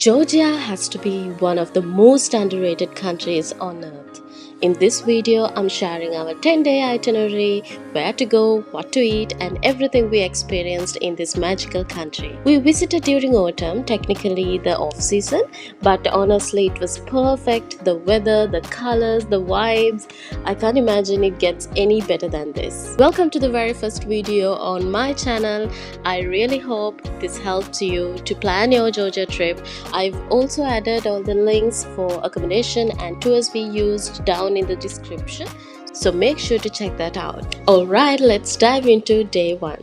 Georgia has to be one of the most underrated countries on earth. In this video, I'm sharing our 10-day itinerary, where to go, what to eat, and everything we experienced in this magical country. We visited during autumn, technically the off-season, but honestly it was perfect. The weather, the colors, the vibes. I can't imagine it gets any better than this. Welcome to the very first video on my channel. I really hope this helps you to plan your Georgia trip. I've also added all the links for accommodation and tours we used down in the description, so make sure to check that out. Alright, let's dive into day 1.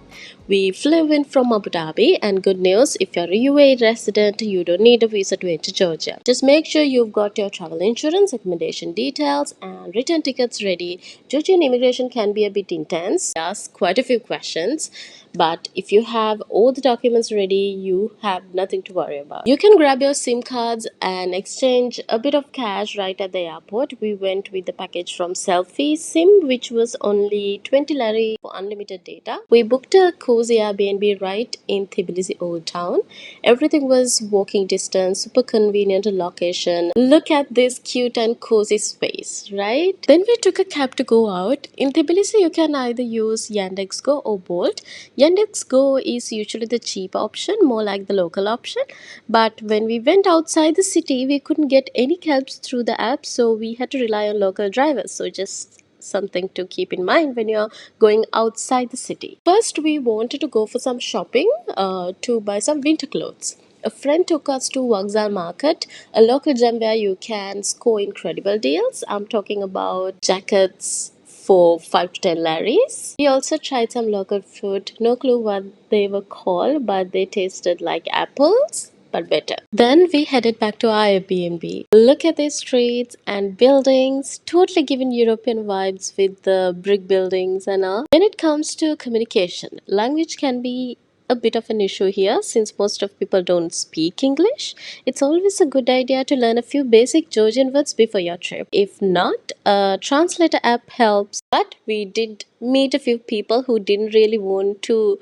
We flew in from Abu Dhabi, and good news, if you're a UAE resident, you don't need a visa to enter Georgia. Just make sure you've got your travel insurance, accommodation details, and return tickets ready. Georgian immigration can be a bit intense, ask quite a few questions, but if you have all the documents ready, you have nothing to worry about. You can grab your SIM cards and exchange a bit of cash right at the airport. We went with the package from Selfie SIM, which was only 20 lari for unlimited data. We booked a cozy Airbnb right in Tbilisi Old Town. Everything was walking distance, super convenient location. Look at this cute and cozy space, right? Then we took a cab to go out. In Tbilisi, you can either use Yandex Go or Bolt. Yandex Go is usually the cheap option, more like the local option. But when we went outside the city, we couldn't get any cabs through the app, so we had to rely on local drivers. So just something to keep in mind when you're going outside the city. First, we wanted to go for some shopping to buy some winter clothes. A friend took us to Vauxhall Market, a local gem where you can score incredible deals. I'm talking about jackets for 5 to 10 laris. We also tried some local fruit. No clue what they were called, but they tasted like apples, but better. Then we headed back to our Airbnb. Look at these streets and buildings, totally giving European vibes with the brick buildings and all. When it comes to communication, language can be a bit of an issue here since most of people don't speak English. It's always a good idea to learn a few basic Georgian words before your trip. If not, a translator app helps. But we did meet a few people who didn't really want to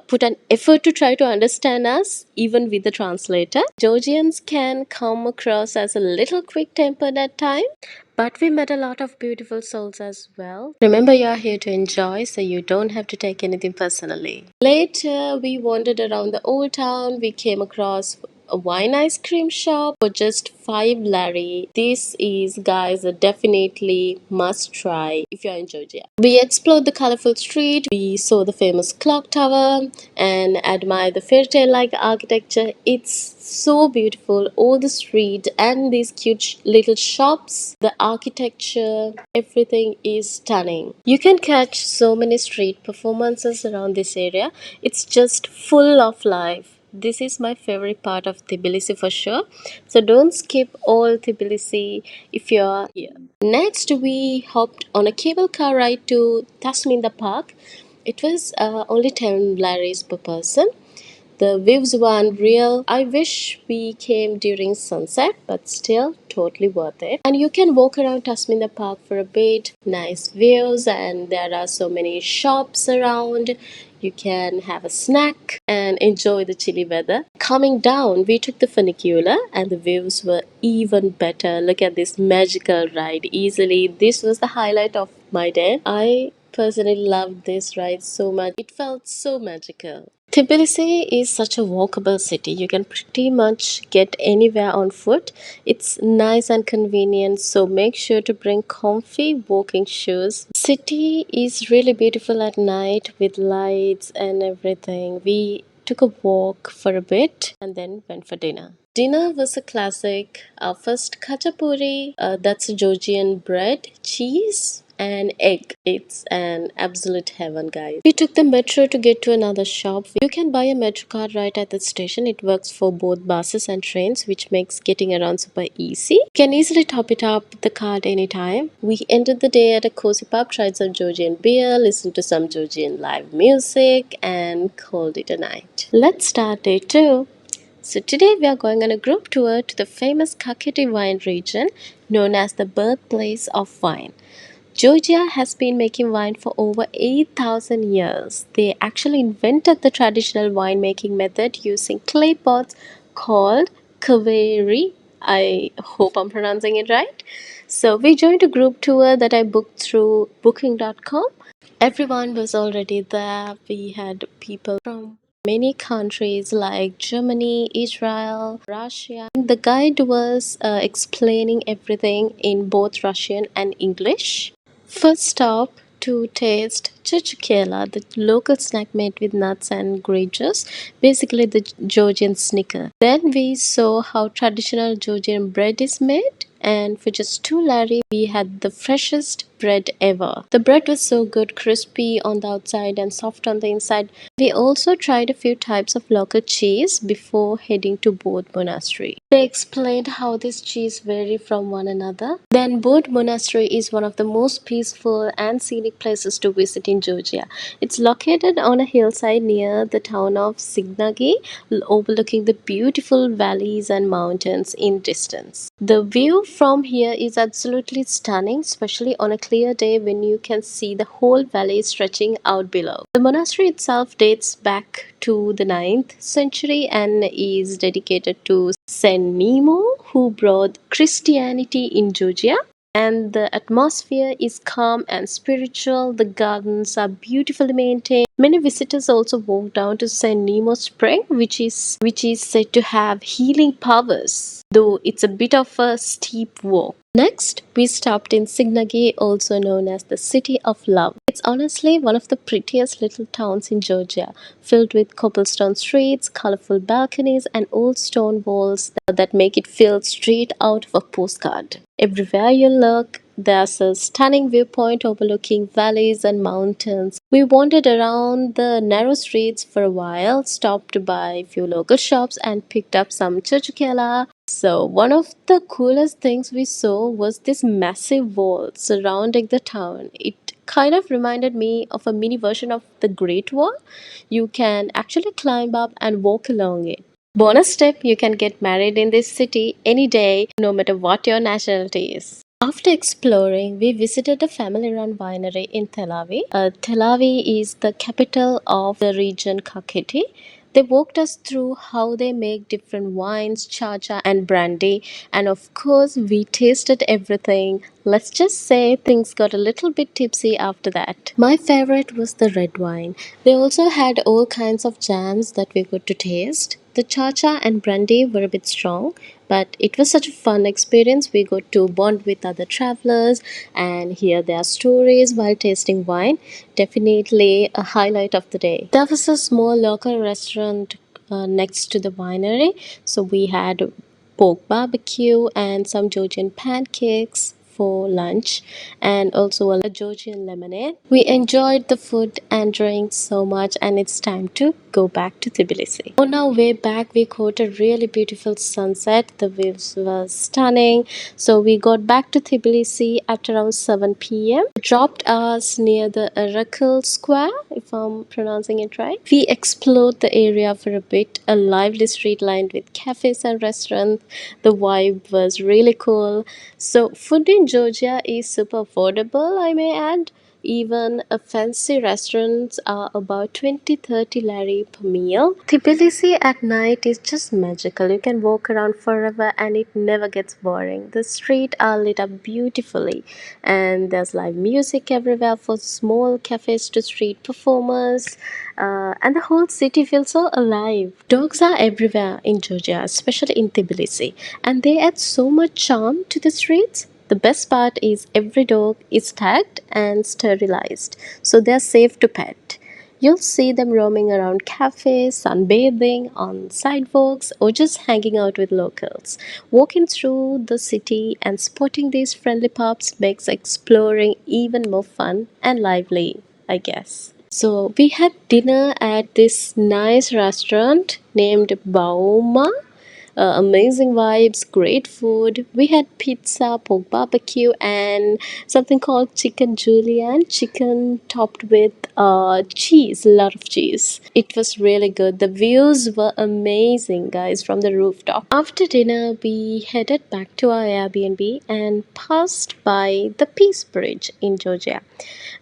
put an effort to try to understand us, even with the translator. Georgians can come across as a little quick-tempered at times, but we met a lot of beautiful souls as well. Remember, you are here to enjoy, so you don't have to take anything personally. Later, we wandered around the old town. We came across a wine ice cream shop for just 5 lari. This is, guys, a definitely must try if you're in Georgia. We explored the colorful street, we saw the famous clock tower and admired the fairy tale like architecture. It's so beautiful, all the street and these cute little shops, the architecture, everything is stunning. You can catch so many street performances around this area. It's just full of life. This is my favorite part of Tbilisi for sure. So don't skip all Tbilisi if you're here. Next, we hopped on a cable car ride to Tasminda Park. It was only 10 laris per person. The views were unreal. I wish we came during sunset, but still totally worth it. And you can walk around Tasminda Park for a bit. Nice views, and there are so many shops around. You can have a snack and enjoy the chilly weather. Coming down, we took the funicular and the views were even better. Look at this magical ride. Easily, this was the highlight of my day. I personally loved this ride so much. It felt so magical. Tbilisi is such a walkable city. You can pretty much get anywhere on foot. It's nice and convenient, so make sure to bring comfy walking shoes. City is really beautiful at night with lights and everything. We took a walk for a bit and then went for dinner. Dinner was a classic. Our first khachapuri, that's a Georgian bread, cheese, and egg. It's an absolute heaven, guys. We took the metro to get to another shop. You can buy a metro card right at the station. It works for both buses and trains, which makes getting around super easy. You can easily top it up with the card anytime. We ended the day at a cozy pub, tried some Georgian beer, listened to some Georgian live music, and called it a night. Let's start day 2. So today we are going on a group tour to the famous Kakheti wine region, known as the birthplace of wine. Georgia has been making wine for over 8,000 years. They actually invented the traditional winemaking method using clay pots called Kaveri. I hope I'm pronouncing it right. So we joined a group tour that I booked through booking.com. Everyone was already there. We had people from many countries like Germany, Israel, Russia. The guide was explaining everything in both Russian and English. First stop to taste chichikela, the local snack made with nuts and grape juice, basically the Georgian snicker. Then we saw how traditional Georgian bread is made, and for just 2 lari, we had the freshest bread ever. The bread was so good, crispy on the outside and soft on the inside. We also tried a few types of local cheese before heading to Bodh Monastery. They explained how these cheese vary from one another. Then Bodh Monastery is one of the most peaceful and scenic places to visit in Georgia. It's located on a hillside near the town of Signagi, overlooking the beautiful valleys and mountains in distance. The view from here is absolutely stunning, especially on a clear day when you can see the whole valley stretching out below. The monastery itself dates back to the 9th century and is dedicated to Saint Nemo, who brought Christianity in Georgia. And the atmosphere is calm and spiritual. The gardens are beautifully maintained. Many visitors also walk down to Saint Nemo Spring, which is said to have healing powers, though it's a bit of a steep walk. Next, we stopped in Signagi, also known as the City of Love. It's honestly one of the prettiest little towns in Georgia, filled with cobblestone streets, colorful balconies, and old stone walls that make it feel straight out of a postcard. Everywhere you look, there's a stunning viewpoint overlooking valleys and mountains. We wandered around the narrow streets for a while, stopped by a few local shops, and picked up some churchukela. So, one of the coolest things we saw was this massive wall surrounding the town. It kind of reminded me of a mini version of the Great Wall. You can actually climb up and walk along it. Bonus tip, you can get married in this city any day, no matter what your nationality is. After exploring, we visited a family run winery in Tel Aviv. Tel Aviv is the capital of the region Kakheti. They walked us through how they make different wines, chacha, and brandy, and of course, we tasted everything. Let's just say things got a little bit tipsy after that. My favorite was the red wine. They also had all kinds of jams that we got to taste. The cha-cha and brandy were a bit strong, but it was such a fun experience. We got to bond with other travelers and hear their stories while tasting wine. Definitely a highlight of the day. There was a small local restaurant next to the winery, so we had pork barbecue and some Georgian pancakes for lunch, and also a Georgian lemonade. We enjoyed the food and drinks so much, and it's time to go back to Tbilisi. On our way back, we caught a really beautiful sunset. The views were stunning. So we got back to Tbilisi at around 7 p.m. Dropped us near the Oracle Square, if I'm pronouncing it right. We explored the area for a bit, a lively street lined with cafes and restaurants. The vibe was really cool. So food in Georgia is super affordable, I may add. Even a fancy restaurants are about 20-30 lari per meal. Tbilisi at night is just magical. You can walk around forever and it never gets boring. The streets are lit up beautifully and there's live music everywhere, from small cafes to street performers. And the whole city feels so alive. Dogs are everywhere in Georgia, especially in Tbilisi, and they add so much charm to the streets. The best part is every dog is tagged and sterilized, so they're safe to pet. You'll see them roaming around cafes, sunbathing on sidewalks, or just hanging out with locals. Walking through the city and spotting these friendly pups makes exploring even more fun and lively, I guess. So, we had dinner at this nice restaurant named Bauma. Amazing vibes, great food. We had pizza, pork barbecue, and something called chicken julienne, chicken topped with cheese, a lot of cheese. It was really good. The views were amazing, guys, from the rooftop. After dinner, we headed back to our Airbnb and passed by the Peace Bridge in Georgia.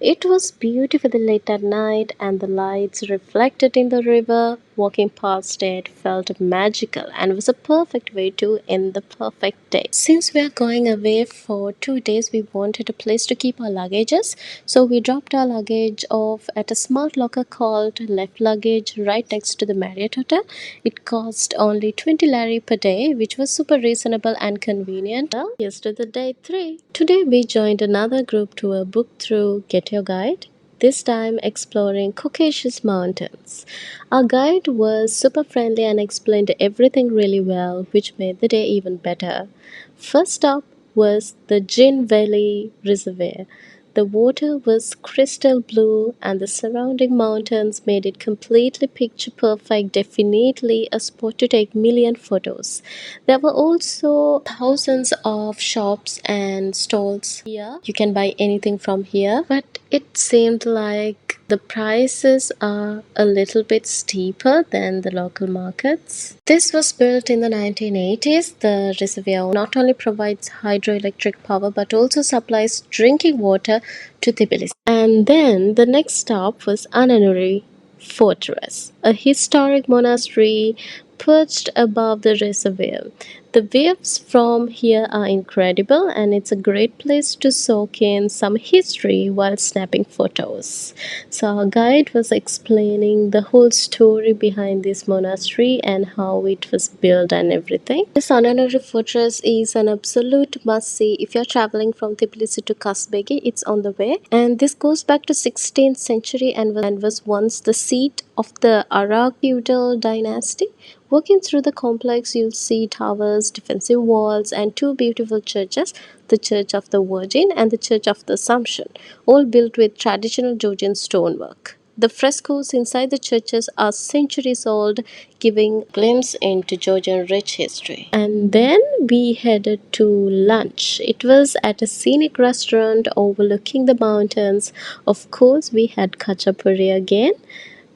It was beautifully lit at night, and the lights reflected in the river Walking past it felt magical and was a perfect way to end the perfect day. Since we are going away for 2 days, we wanted a place to keep our luggages. So we dropped our luggage off at a smart locker called Left Luggage right next to the Marriott Hotel. It cost only 20 lari per day, which was super reasonable and convenient. Well, here's to the day 3. Today we joined another group tour booked through Get Your Guide, this time exploring Caucasus Mountains. Our guide was super friendly and explained everything really well, which made the day even better. First stop was the Jin Valley Reservoir. The water was crystal blue and the surrounding mountains made it completely picture perfect, definitely a spot to take million photos. There were also thousands of shops and stalls here. You can buy anything from here, but it seemed like the prices are a little bit steeper than the local markets. This was built in the 1980s. The reservoir not only provides hydroelectric power but also supplies drinking water to Tbilisi. And then the next stop was Ananuri Fortress, a historic monastery perched above the reservoir. The views from here are incredible and it's a great place to soak in some history while snapping photos. So our guide was explaining the whole story behind this monastery and how it was built and everything. The Svaneti fortress is an absolute must-see if you're traveling from Tbilisi to Kazbegi. It's on the way, and this goes back to 16th century and was once the seat of the Arak feudal dynasty. Walking through the complex, you'll see towers, defensive walls, and two beautiful churches, the Church of the Virgin and the Church of the Assumption, all built with traditional Georgian stonework. The frescoes inside the churches are centuries old, giving a glimpse into Georgian rich history. And then we headed to lunch. It was at a scenic restaurant overlooking the mountains. Of course, we had khachapuri again.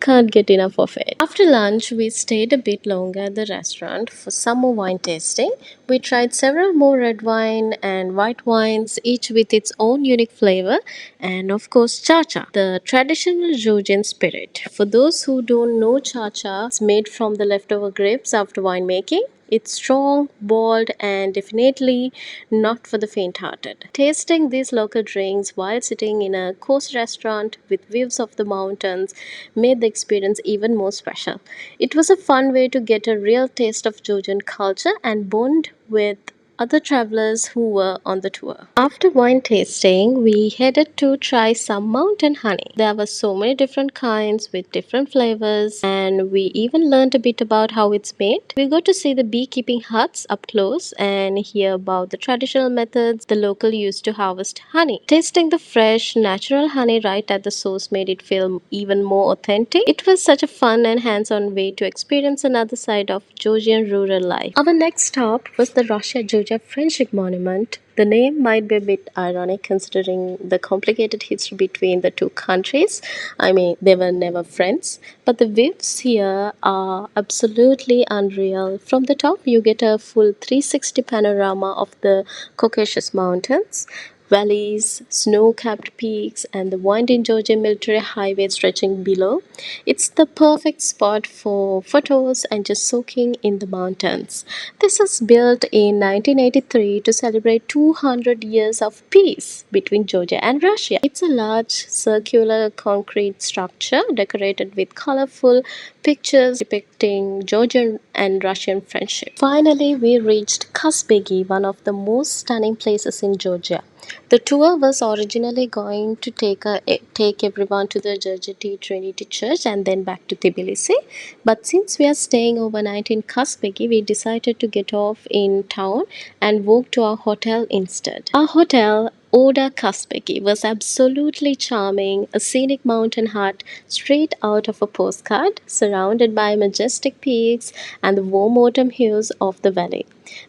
Can't get enough of it. After lunch, we stayed a bit longer at the restaurant for some more wine tasting. We tried several more red wine and white wines, each with its own unique flavor, and of course, cha-cha, the traditional Georgian spirit. For those who don't know, cha-cha is made from the leftover grapes after winemaking. It's strong, bold, and definitely not for the faint-hearted. Tasting these local drinks while sitting in a cozy restaurant with views of the mountains made the experience even more special. It was a fun way to get a real taste of Georgian culture and bond with other travelers who were on the tour. After wine tasting, we headed to try some mountain honey. There were so many different kinds with different flavors, and we even learned a bit about how it's made. We got to see the beekeeping huts up close and hear about the traditional methods the local used to harvest honey. Tasting the fresh, natural honey right at the source made it feel even more authentic. It was such a fun and hands-on way to experience another side of Georgian rural life. Our next stop was the Russia-Georgia Friendship Monument. The name might be a bit ironic considering the complicated history between the two countries. I mean, they were never friends, but the views here are absolutely unreal. From the top, you get a full 360 panorama of the Caucasus Mountains, valleys, snow-capped peaks, and the winding Georgian military highway stretching below. It's the perfect spot for photos and just soaking in the mountains. This was built in 1983 to celebrate 200 years of peace between Georgia and Russia. It's a large circular concrete structure decorated with colorful pictures depicting Georgian and Russian friendship. Finally, we reached Kazbegi, one of the most stunning places in Georgia. The tour was originally going to take everyone to the Gergeti Trinity Church and then back to Tbilisi. But since we are staying overnight in Kazbegi, we decided to get off in town and walk to our hotel instead. Our hotel, Oda Kazbegi, was absolutely charming, a scenic mountain hut straight out of a postcard, surrounded by majestic peaks and the warm autumn hues of the valley.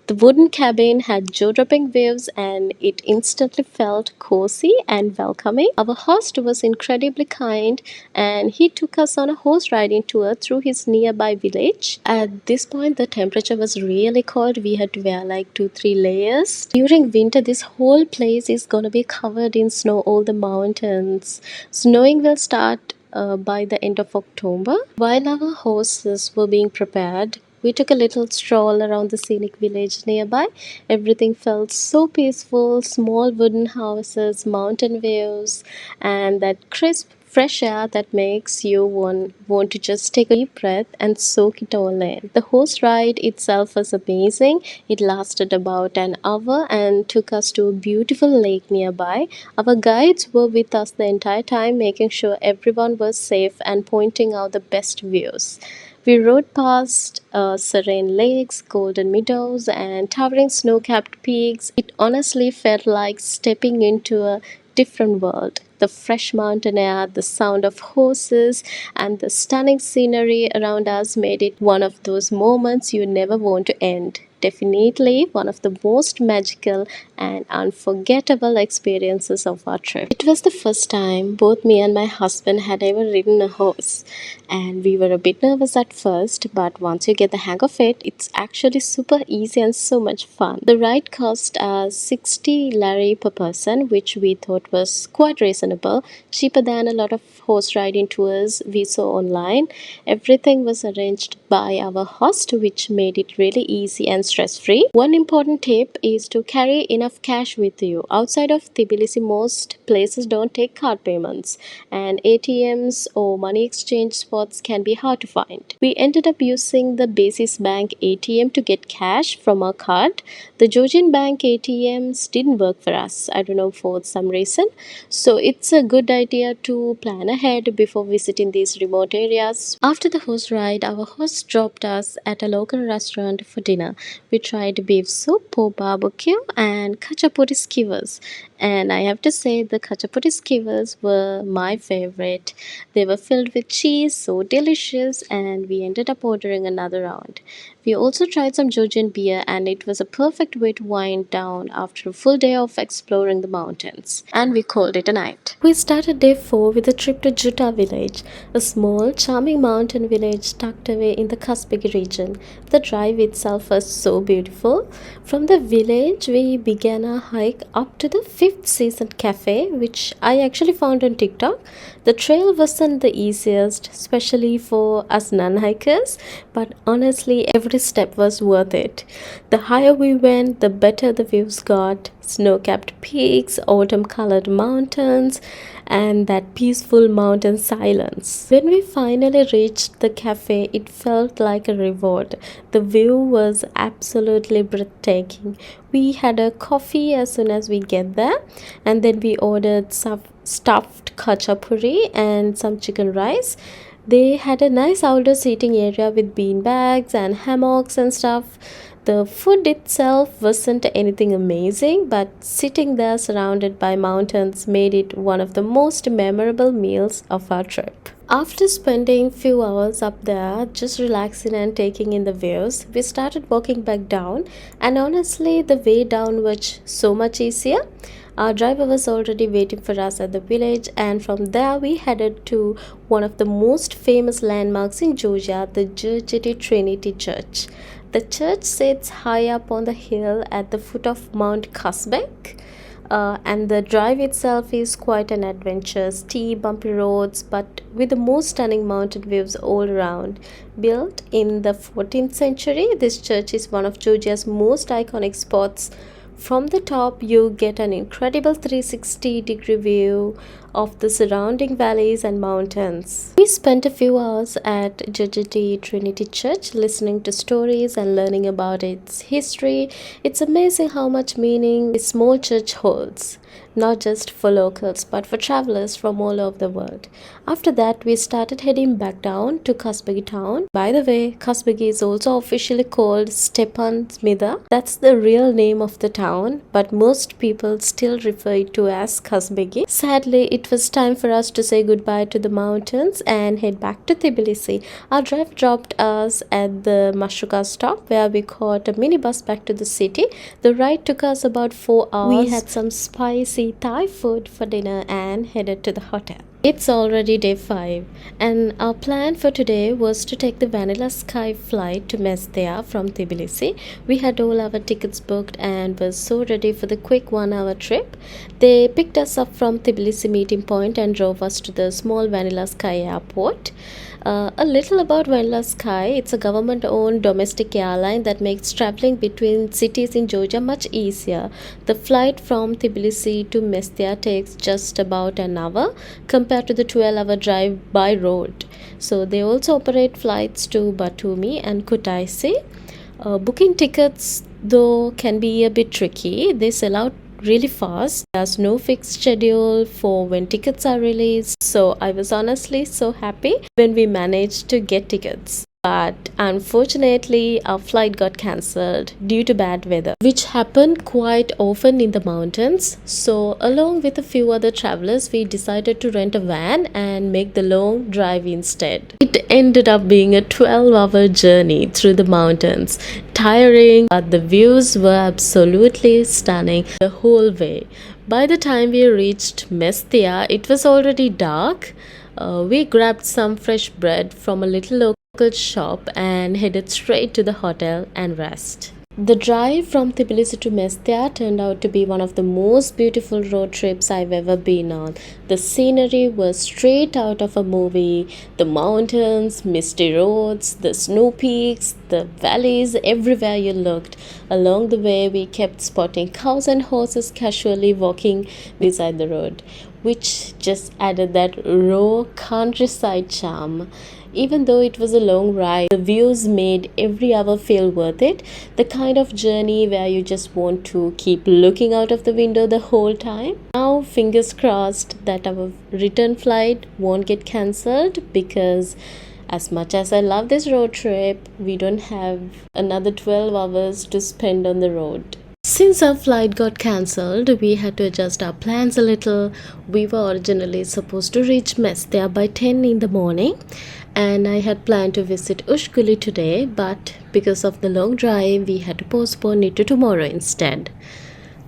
The wooden cabin had jaw-dropping views and it instantly felt cozy and welcoming. Our host was incredibly kind and he took us on a horse riding tour through his nearby village. At this point, the temperature was really cold. We had to wear like 2-3 layers. During winter, this whole place is gonna be covered in snow, all the mountains. Snowing will start by the end of October. While our horses were being prepared, we took a little stroll around the scenic village nearby. Everything felt so peaceful, small wooden houses, mountain views, and that crisp, fresh air that makes you want to just take a deep breath and soak it all in. The horse ride itself was amazing. It lasted about an hour and took us to a beautiful lake nearby. Our guides were with us the entire time, making sure everyone was safe and pointing out the best views. We rode past serene lakes, golden meadows, and towering snow capped peaks. It honestly felt like stepping into a different world. The fresh mountain air, the sound of horses, and the stunning scenery around us made it one of those moments you never want to end. Definitely one of the most magical and unforgettable experiences of our trip. It was the first time both me and my husband had ever ridden a horse, and we were a bit nervous at first, but once you get the hang of it, it's actually super easy and so much fun. The ride cost us 60 lari per person, which we thought was quite reasonable, cheaper than a lot of horse riding tours we saw online. Everything was arranged by our host, which made it really easy and stress free. One important tip is to carry enough cash with you. Outside of Tbilisi, most places don't take card payments, and ATMs or money exchange spots can be hard to find. We ended up using the Basis Bank ATM to get cash from our card. The Georgian Bank ATMs didn't work for us, I don't know, for some reason. So it's a good idea to plan ahead before visiting these remote areas. After the horse ride, our host dropped us at a local restaurant for dinner. We tried beef soup, pork barbecue, and khachapuri skewers. And I have to say, the khachapuri skewers were my favorite. They were filled with cheese, so delicious, and we ended up ordering another round. We also tried some Georgian beer, and it was a perfect way to wind down after a full day of exploring the mountains. And we called it a night. We started day 4 with a trip to Juta village, a small, charming mountain village tucked away in the Kazbegi region. The drive itself was so beautiful. From the village, we began our hike up to the fifth season cafe, which I actually found on TikTok. The trail wasn't the easiest, especially for us non-hikers, but honestly, every step was worth it. The higher we went, the better the views got. Snow-capped peaks, autumn-colored mountains, and that peaceful mountain silence. When we finally reached the cafe, it felt like a reward. The view was absolutely breathtaking. We had a coffee as soon as we get there, and then we ordered some stuffed khachapuri and some chicken rice. They had a nice outdoor seating area with bean bags and hammocks and stuff. The food itself wasn't anything amazing, but sitting there surrounded by mountains made it one of the most memorable meals of our trip. After spending few hours up there just relaxing and taking in the views, we started walking back down, and honestly the way down was so much easier. Our driver was already waiting for us at the village, and from there we headed to one of the most famous landmarks in Georgia, the Gergeti Trinity Church. The church sits high up on the hill at the foot of Mount Kazbegi. And the drive itself is quite an adventure, steep, bumpy roads, but with the most stunning mountain views all around. Built in the 14th century, this church is one of Georgia's most iconic spots. From the top, you get an incredible 360-degree view of the surrounding valleys and mountains. We spent a few hours at Gergeti Trinity Church listening to stories and learning about its history. It's amazing how much meaning this small church holds, not just for locals but for travelers from all over the world. After that, we started heading back down to Kazbegi town. By the way, Kazbegi is also officially called Stepan Zmida. That's the real name of the town, but most people still refer it to as Kazbegi. Sadly, it was time for us to say goodbye to the mountains and head back to Tbilisi. Our drive dropped us at the Mashruka stop, where we caught a minibus back to the city. The ride took us about 4 hours. We had some spicy Thai food for dinner and headed to the hotel. It's already day 5, and our plan for today was to take the Vanilla Sky flight to Mestia from Tbilisi. We had all our tickets booked and was so ready for the quick 1 hour trip. They picked us up from Tbilisi meeting point and drove us to the small Vanilla Sky airport. A little about Vanilla Sky. It's a government owned domestic airline that makes traveling between cities in Georgia much easier. The flight from Tbilisi to Mestia takes just about an hour compared to the 12-hour drive by road. So they also operate flights to Batumi and Kutaisi. Booking tickets though can be a bit tricky. They sell out really fast. There's no fixed schedule for when tickets are released. So I was honestly so happy when we managed to get tickets. But unfortunately, our flight got cancelled due to bad weather, which happened quite often in the mountains. So, along with a few other travelers, we decided to rent a van and make the long drive instead. It ended up being a 12-hour journey through the mountains, tiring, but the views were absolutely stunning the whole way. By the time we reached Mestia, it was already dark. We grabbed some fresh bread from a little local shop and headed straight to the hotel and rest. The drive from Tbilisi to Mestia turned out to be one of the most beautiful road trips I've ever been on. The scenery was straight out of a movie. The mountains, misty roads, the snow peaks, the valleys, everywhere you looked. Along the way, we kept spotting cows and horses casually walking beside the road, which just added that raw countryside charm. Even though it was a long ride, the views made every hour feel worth it. The kind of journey where you just want to keep looking out of the window the whole time. Now, fingers crossed that our return flight won't get cancelled, because as much as I love this road trip, we don't have another 12 hours to spend on the road. Since our flight got cancelled, we had to adjust our plans a little. We were originally supposed to reach Mestia by 10 in the morning, and I had planned to visit Ushguli today, but because of the long drive, we had to postpone it to tomorrow instead.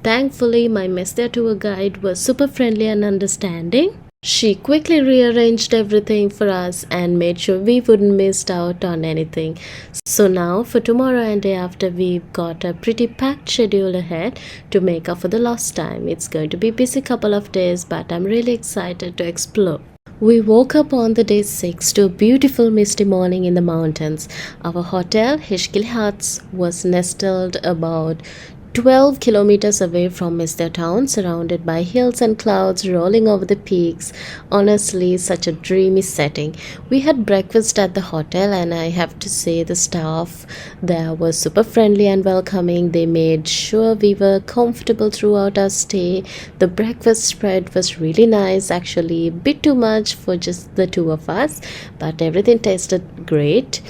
Thankfully, my Mestia tour guide was super friendly and understanding. She quickly rearranged everything for us and made sure we wouldn't miss out on anything. So now for tomorrow and day after, we've got a pretty packed schedule ahead to make up for the lost time. It's going to be a busy couple of days, but I'm really excited to explore. We woke up on the day 6 to a beautiful misty morning in the mountains. Our hotel, Ushguli Huts, was nestled about 12 kilometers away from Mestia town, surrounded by hills and clouds rolling over the peaks. Honestly, such a dreamy setting. We had breakfast at the hotel, and I have to say the staff there was super friendly and welcoming. They made sure we were comfortable throughout our stay. The breakfast spread was really nice, actually a bit too much for just the two of us, but everything tasted great.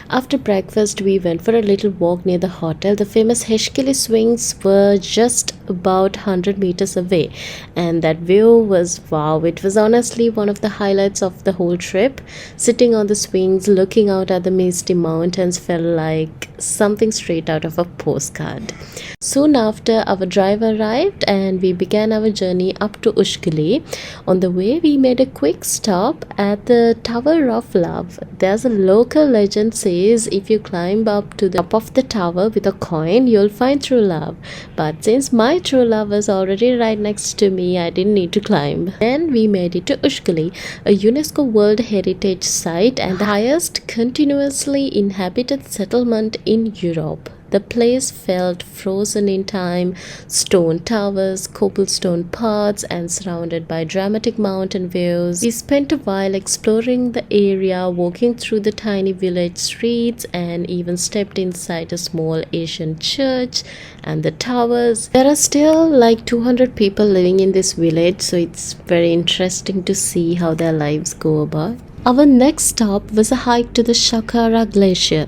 After breakfast, we went for a little walk near the hotel. The famous Ushguli swings were just about 100 meters away, and that view was wow. It was honestly one of the highlights of the whole trip. Sitting on the swings, looking out at the misty mountains felt like something straight out of a postcard. Soon after, our drive arrived and we began our journey up to Ushguli. On the way, we made a quick stop at the Tower of Love. There's a local legend says if you climb up to the top of the tower with a coin, you'll find true love. But since my true love was already right next to me, I didn't need to climb. Then we made it to Ushguli, a UNESCO World Heritage Site and the highest continuously inhabited settlement in Europe. The place felt frozen in time, stone towers, cobblestone paths, and surrounded by dramatic mountain views. We spent a while exploring the area, walking through the tiny village streets, and even stepped inside a small Asian church and the towers. There are still like 200 people living in this village, so it's very interesting to see how their lives go about. Our next stop was a hike to the Saqqara Glacier.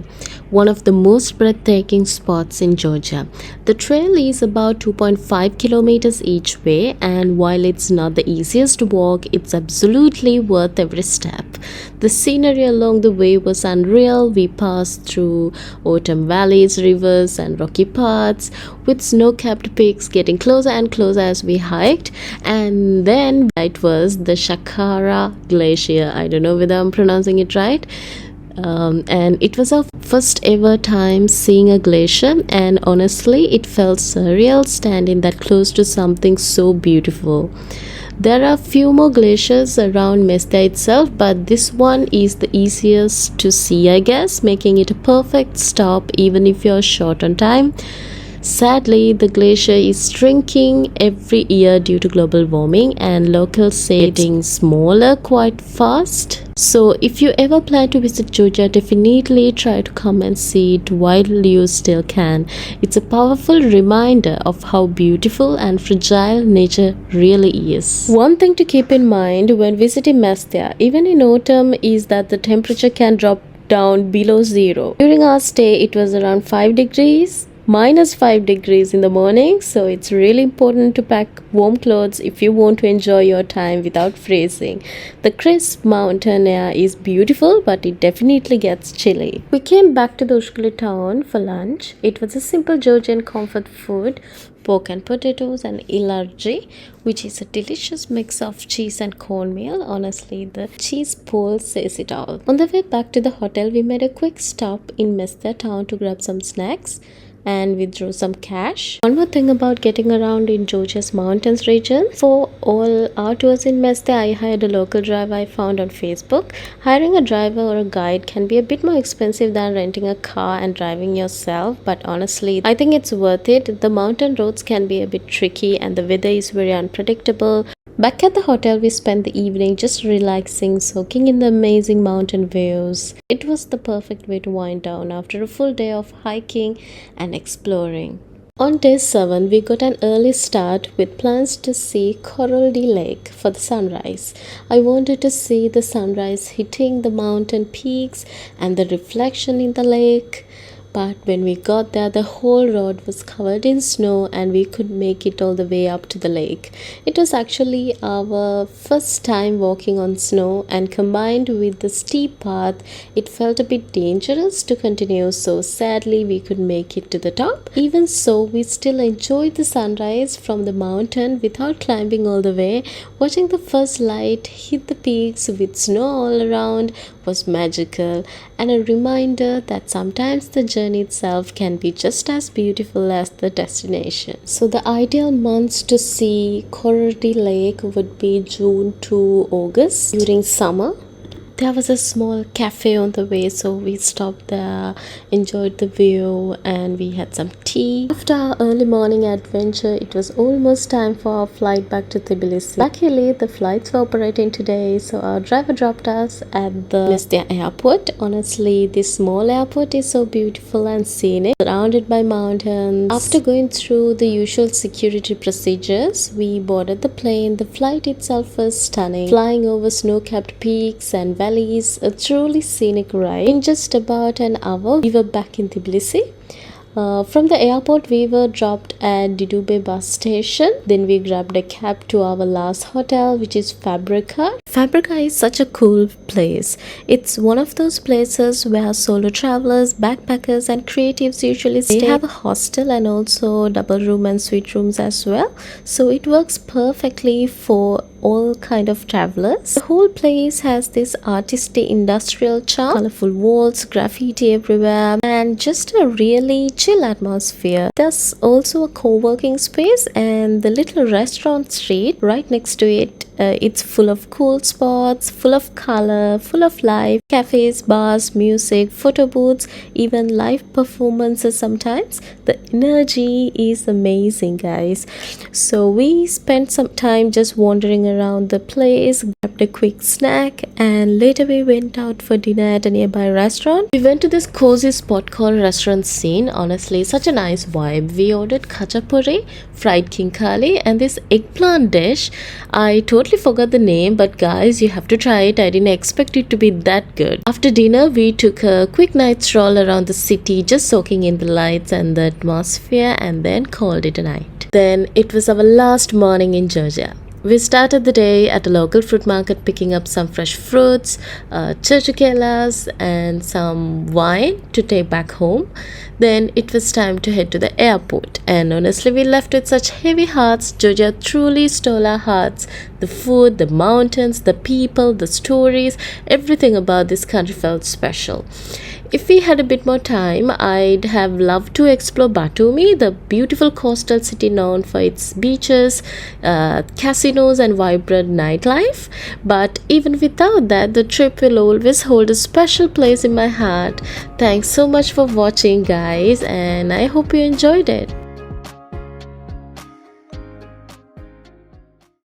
one of the most breathtaking spots in Georgia. The trail is about 2.5 kilometers each way, and while it's not the easiest to walk, it's absolutely worth every step. The scenery along the way was unreal. We passed through autumn valleys, rivers, and rocky paths, with snow capped peaks getting closer and closer as we hiked. And then it was the Sakhara Glacier. I don't know whether I'm pronouncing it right. And it was our first ever time seeing a glacier, and honestly it felt surreal standing that close to something so beautiful. There are few more glaciers around Mestia itself, but this one is the easiest to see, I guess, making it a perfect stop even if you're short on time. Sadly, the glacier is shrinking every year due to global warming, and locals say it's getting smaller quite fast. So if you ever plan to visit Georgia, definitely try to come and see it while you still can. It's a powerful reminder of how beautiful and fragile nature really is. One thing to keep in mind when visiting Mestia, even in autumn, is that the temperature can drop down below zero. During our stay, it was around 5 degrees. -5 degrees in the morning, so it's really important to pack warm clothes if you want to enjoy your time without freezing. The crisp mountain air is beautiful, but it definitely gets chilly. We came back to the Ushguli town for lunch. It was a simple Georgian comfort food, pork and potatoes, and ilarji, which is a delicious mix of cheese and cornmeal. Honestly, the cheese pole says it all. On the way back to the hotel, we made a quick stop in Mestia town to grab some snacks and withdraw some cash. One more thing about getting around in Georgia's mountains region. For all our tours in Mestia, I hired a local driver I found on Facebook. Hiring a driver or a guide can be a bit more expensive than renting a car and driving yourself, but honestly, I think it's worth it. The mountain roads can be a bit tricky and the weather is very unpredictable. Back at the hotel, we spent the evening just relaxing, soaking in the amazing mountain views. It was the perfect way to wind down after a full day of hiking and exploring. On day 7, we got an early start with plans to see Kakheti Lake for the sunrise. I wanted to see the sunrise hitting the mountain peaks and the reflection in the lake. But when we got there, the whole road was covered in snow and we could make it all the way up to the lake. It was actually our first time walking on snow, and combined with the steep path, it felt a bit dangerous to continue, so sadly we could make it to the top. Even so, we still enjoyed the sunrise from the mountain without climbing all the way. Watching the first light hit the peaks with snow all around was magical, and a reminder that sometimes the journey itself can be just as beautiful as the destination. So the ideal months to see Kakheti Lake would be June to August. During summer, there was a small cafe on the way, so we stopped there, enjoyed the view, and we had some tea. After our early morning adventure, it was almost time for our flight back to Tbilisi. Luckily, the flights were operating today, so our driver dropped us at the Mestia airport. Honestly, this small airport is so beautiful and scenic, surrounded by mountains. After going through the usual security procedures, we boarded the plane. The flight itself was stunning, flying over snow-capped peaks and valleys, a truly scenic ride. In just about an hour, we were back in Tbilisi. From the airport, we were dropped at Didube bus station. Then we grabbed a cab to our last hotel, which is Fabrica. Fabrica is such a cool place. It's one of those places where solo travelers, backpackers, and creatives usually stay. They have a hostel and also double room and suite rooms as well. So it works perfectly for all kind of travelers. The whole place has this artistic industrial charm, colorful walls, graffiti everywhere, and just a really chill atmosphere. There's also a co-working space and the little restaurant street right next to it. It's full of cool spots, full of color, full of life, cafes, bars, music, photo booths, even live performances sometimes. The energy is amazing, guys. So we spent some time just wandering around the place, grabbed a quick snack, and later we went out for dinner at a nearby restaurant. We went to this cozy spot called Restaurant Scene. Honestly, such a nice vibe. We ordered khachapuri, fried kinkali, and this eggplant dish. I totally forgot the name, but guys, you have to try it. I didn't expect it to be that good. After dinner, we took a quick night stroll around the city, just soaking in the lights and the atmosphere, and then called it a night. Then it was our last morning in Georgia. We started the day at a local fruit market picking up some fresh fruits, churchukelas, and some wine to take back home. Then it was time to head to the airport. And honestly, we left with such heavy hearts. Georgia truly stole our hearts. The food, the mountains, the people, the stories, everything about this country felt special. If we had a bit more time, I'd have loved to explore Batumi, the beautiful coastal city known for its beaches, casinos, and vibrant nightlife. But even without that, the trip will always hold a special place in my heart. Thanks so much for watching, guys, and I hope you enjoyed it.